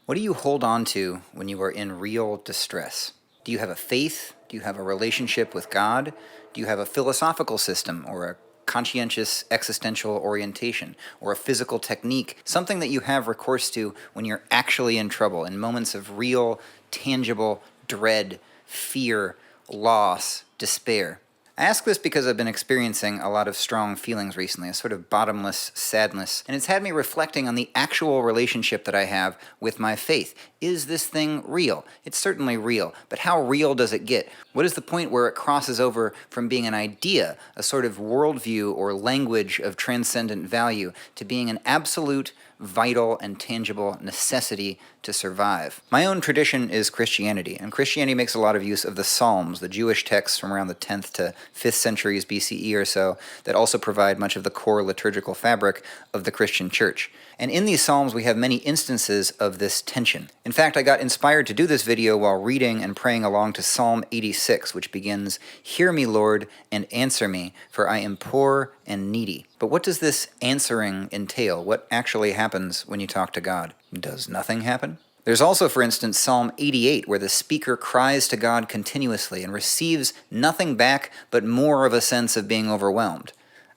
What do you hold on to when you are in real distress? Do you have a faith? Do you have a relationship with God? Do you have a philosophical system or a conscientious existential orientation or a physical technique, something that you have recourse to when you're actually in trouble, in moments of real, tangible dread, fear, loss, despair? I ask this because I've been experiencing a lot of strong feelings recently, a sort of bottomless sadness, and it's had me reflecting on the actual relationship that I have with my faith. Is this thing real? It's certainly real, but how real does it get? What is the point where it crosses over from being an idea, a sort of worldview or language of transcendent value, to being an absolute, vital, and tangible necessity to survive? My own tradition is Christianity, and Christianity makes a lot of use of the Psalms, the Jewish texts from around the 10th to 5th centuries BCE or so, that also provide much of the core liturgical fabric of the Christian church. And in these Psalms, we have many instances of this tension. In fact, I got inspired to do this video while reading and praying along to Psalm 86, which begins, "Hear me, Lord, and answer me, for I am poor and needy." But what does this answering entail? What actually happens when you talk to God? Does nothing happen? There's also, for instance, Psalm 88, where the speaker cries to God continuously and receives nothing back but more of a sense of being overwhelmed.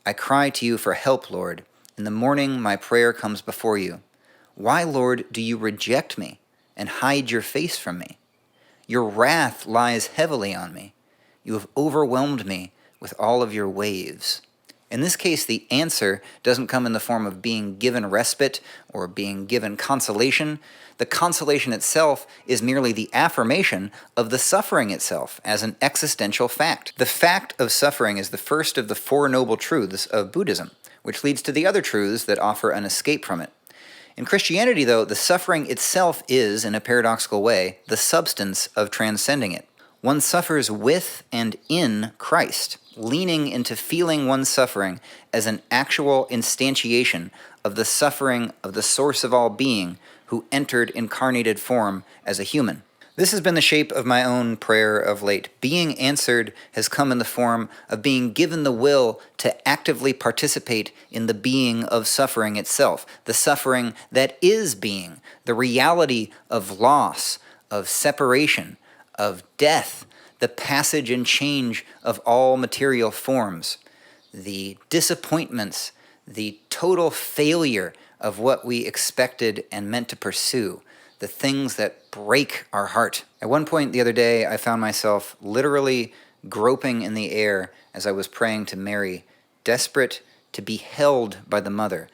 "I cry to you for help, Lord. In the morning my prayer comes before you. Why, Lord, do you reject me and hide your face from me? Your wrath lies heavily on me. You have overwhelmed me with all of your waves." In this case, the answer doesn't come in the form of being given respite or being given consolation. The consolation itself is merely the affirmation of the suffering itself as an existential fact. The fact of suffering is the first of the Four Noble Truths of Buddhism, which leads to the other truths that offer an escape from it. In Christianity, though, the suffering itself is, in a paradoxical way, the substance of transcending it. One suffers with and in Christ, leaning into feeling one's suffering as an actual instantiation of the suffering of the source of all being who entered incarnated form as a human. This has been the shape of my own prayer of late. Being answered has come in the form of being given the will to actively participate in the being of suffering itself, the suffering that is being, the reality of loss, of separation, of death, the passage and change of all material forms, the disappointments, the total failure of what we expected and meant to pursue, the things that break our heart. At one point the other day, I found myself literally groping in the air as I was praying to Mary, desperate to be held by the mother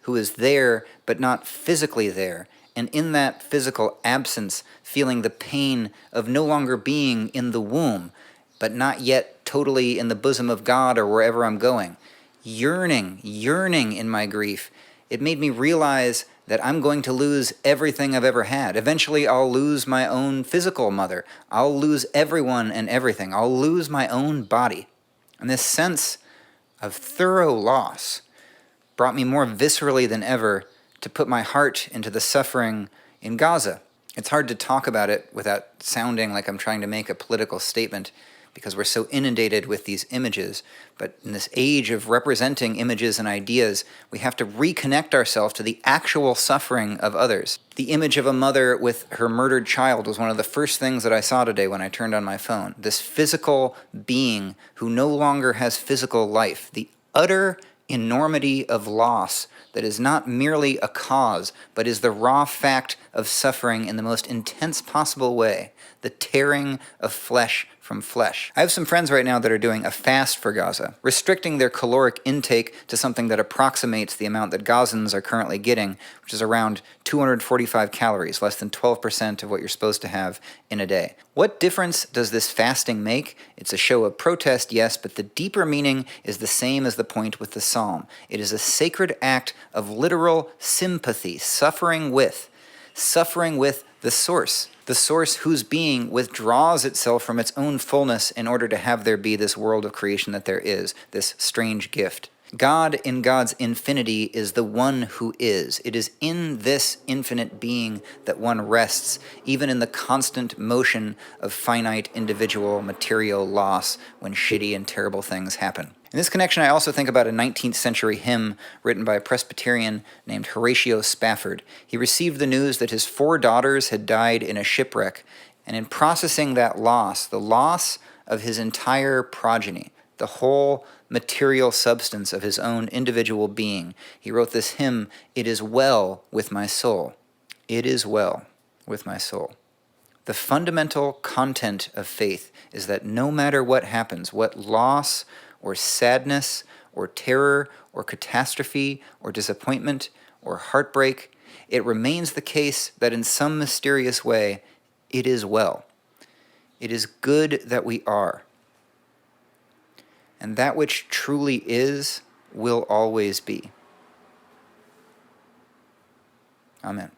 who is there but not physically there, and in that physical absence, feeling the pain of no longer being in the womb, but not yet totally in the bosom of God or wherever I'm going. Yearning in my grief. It made me realize that I'm going to lose everything I've ever had. Eventually, I'll lose my own physical mother. I'll lose everyone and everything. I'll lose my own body. And this sense of thorough loss brought me more viscerally than ever to put my heart into the suffering in Gaza. It's hard to talk about it without sounding like I'm trying to make a political statement because we're so inundated with these images. But in this age of representing images and ideas, we have to reconnect ourselves to the actual suffering of others. The image of a mother with her murdered child was one of the first things that I saw today when I turned on my phone. This physical being who no longer has physical life. The utter enormity of loss that is not merely a cause, but is the raw fact of suffering in the most intense possible way, the tearing of flesh from flesh. I have some friends right now that are doing a fast for Gaza, restricting their caloric intake to something that approximates the amount that Gazans are currently getting, which is around 245 calories, less than 12% of what you're supposed to have in a day. What difference does this fasting make? It's a show of protest, yes, but the deeper meaning is the same as the point with the psalm. It is a sacred act of literal sympathy, suffering with the source whose being withdraws itself from its own fullness in order to have there be this world of creation that there is, this strange gift. God in God's infinity is the one who is. It is in this infinite being that one rests, even in the constant motion of finite individual material loss when shitty and terrible things happen. In this connection, I also think about a 19th century hymn written by a Presbyterian named Horatio Spafford. He received the news that his 4 daughters had died in a shipwreck, and in processing that loss, the loss of his entire progeny, the whole material substance of his own individual being, he wrote this hymn, "It is well with my soul. It is well with my soul." The fundamental content of faith is that no matter what happens, what loss or sadness or terror or catastrophe or disappointment or heartbreak, it remains the case that in some mysterious way, it is well. It is good that we are. And that which truly is will always be. Amen.